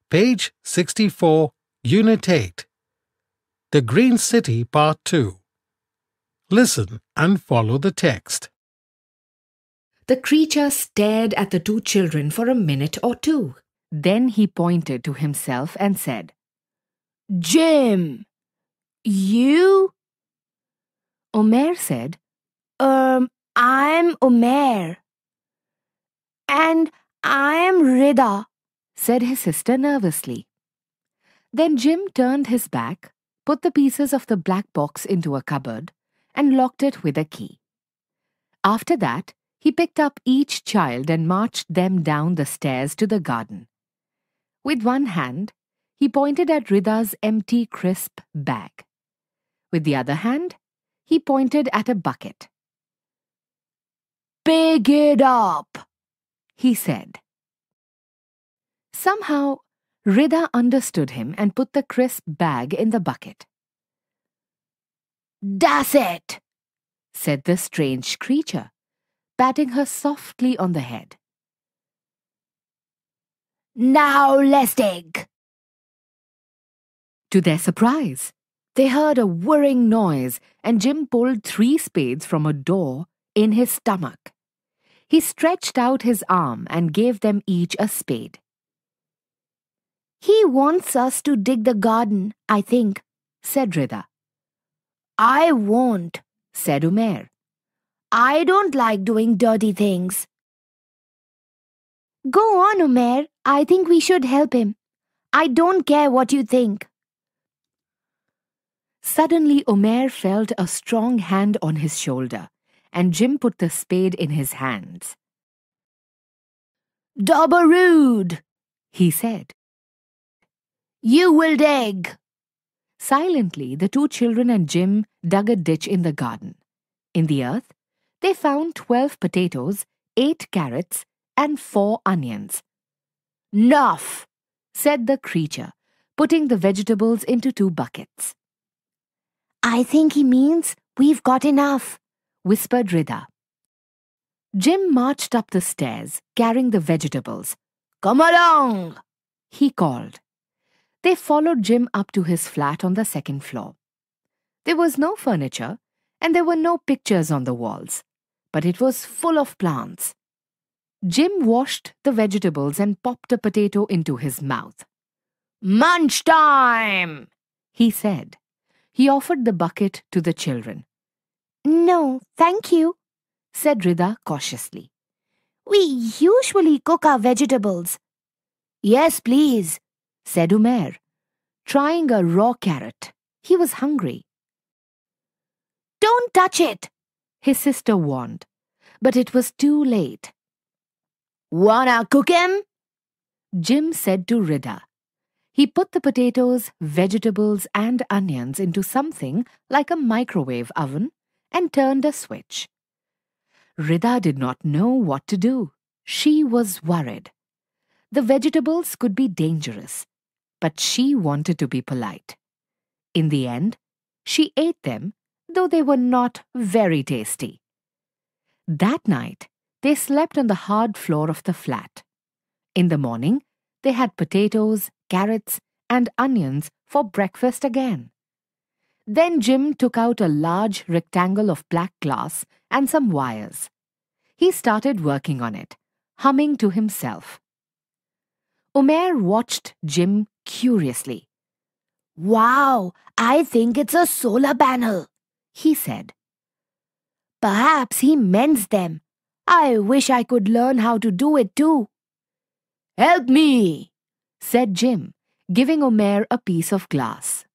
Page 64, Unit 8. The Green City, Part 2. Listen and follow the text. The creature stared at the two children for a minute or two. Then he pointed to himself and said, "Jim, you?" Omer said, I'm Omer. "And I'm Rida," said his sister nervously. Then Jim turned his back, put the pieces of the black box into a cupboard, and locked it with a key. After that, he picked up each child and marched them down the stairs to the garden. With one hand, he pointed at Rida's empty, crisp bag. With the other hand, he pointed at a bucket. "Pick it up," he said. Somehow, Rida understood him and put the crisp bag in the bucket. "That's it," said the strange creature, patting her softly on the head. "Now let's dig." To their surprise, they heard a whirring noise and Jim pulled 3 spades from a door in his stomach. He stretched out his arm and gave them each a spade. "He wants us to dig the garden, I think," said Rida. "I won't," said Omer. "I don't like doing dirty things." "Go on, Omer. I think we should help him. I don't care what you think." Suddenly, Omer felt a strong hand on his shoulder, and Jim put the spade in his hands. "Dobberud," he said. "You will dig." Silently, the 2 children and Jim dug a ditch in the garden. In the earth, they found 12 potatoes, 8 carrots, and 4 onions. "'Nuff," said the creature, putting the vegetables into 2 buckets. "I think he means we've got enough," whispered Rida. Jim marched up the stairs, carrying the vegetables. "Come along," he called. They followed Jim up to his flat on the 2nd floor. There was no furniture, and there were no pictures on the walls, but it was full of plants. Jim washed the vegetables and popped a potato into his mouth. "Munch time," he said. He offered the bucket to the children. "No, thank you," said Rida cautiously. "We usually cook our vegetables." "Yes, please," said Omer, trying a raw carrot. He was hungry. "Don't touch it," his sister warned, but it was too late. "Wanna cook him?" Jim said to Rida. He put the potatoes, vegetables, and onions into something like a microwave oven and turned a switch. Rida did not know what to do. She was worried. The vegetables could be dangerous, but she wanted to be polite. In the end, she ate them, though they were not very tasty. That night, they slept on the hard floor of the flat. In the morning, they had potatoes, carrots, and onions for breakfast again. Then Jim took out a large rectangle of black glass and some wires. He started working on it, humming to himself. Omer watched Jim curiously. "Wow, I think it's a solar panel," he said. "Perhaps he mends them. I wish I could learn how to do it too." "Help me," said Jim, giving Omer a piece of glass.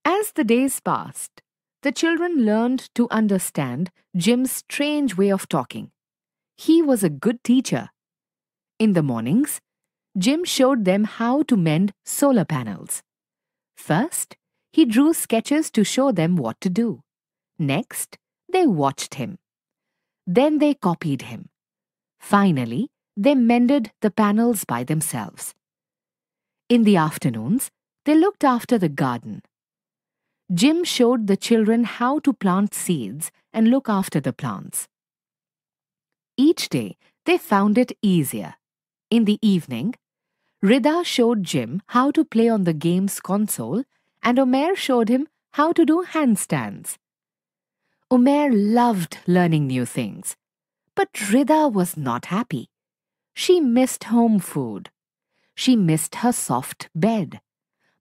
As the days passed, the children learned to understand Jim's strange way of talking. He was a good teacher. In the mornings, Jim showed them how to mend solar panels. First, he drew sketches to show them what to do. Next, they watched him. Then they copied him. Finally, they mended the panels by themselves. In the afternoons, they looked after the garden. Jim showed the children how to plant seeds and look after the plants. Each day, they found it easier. In the evening, Rida showed Jim how to play on the game's console, and Umair showed him how to do handstands. Umair loved learning new things, but Rida was not happy. She missed home food. She missed her soft bed.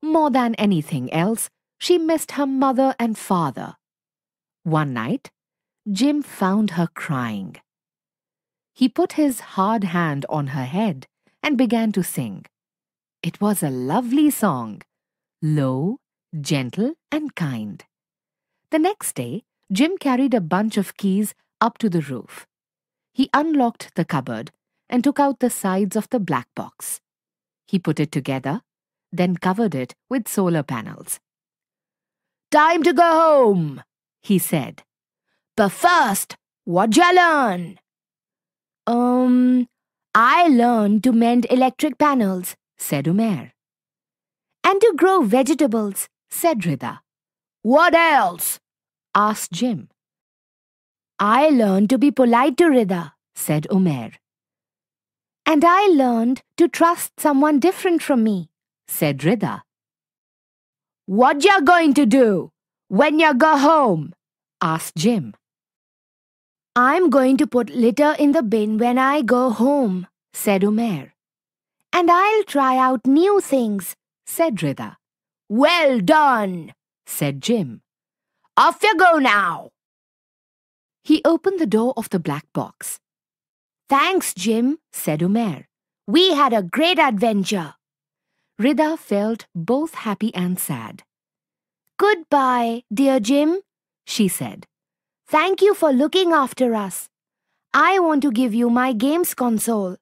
More than anything else, she missed her mother and father. One night, Jim found her crying. He put his hard hand on her head and began to sing. It was a lovely song, low, gentle, and kind. The next day, Jim carried a bunch of keys up to the roof. He unlocked the cupboard and took out the sides of the black box. He put it together, then covered it with solar panels. "Time to go home," he said. "But first, what'd you learn?" I learned to mend electric panels," said Umair. "And to grow vegetables," said Rida. "What else?" asked Jim. "I learned to be polite to Rida," said Umair. "And I learned to trust someone different from me," said Rida. "What you going to do when you go home?" asked Jim. "I'm going to put litter in the bin when I go home," said Umair. "And I'll try out new things," said Rida. "Well done," said Jim. "Off you go now." He opened the door of the black box. "Thanks, Jim," said Umair. "We had a great adventure." Rida felt both happy and sad. "Goodbye, dear Jim," she said. "Thank you for looking after us. I want to give you my games console.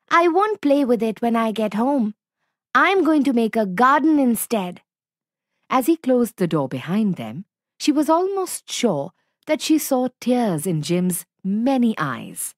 I won't play with it when I get home. I'm going to make a garden instead." As he closed the door behind them, she was almost sure that she saw tears in Jim's many eyes.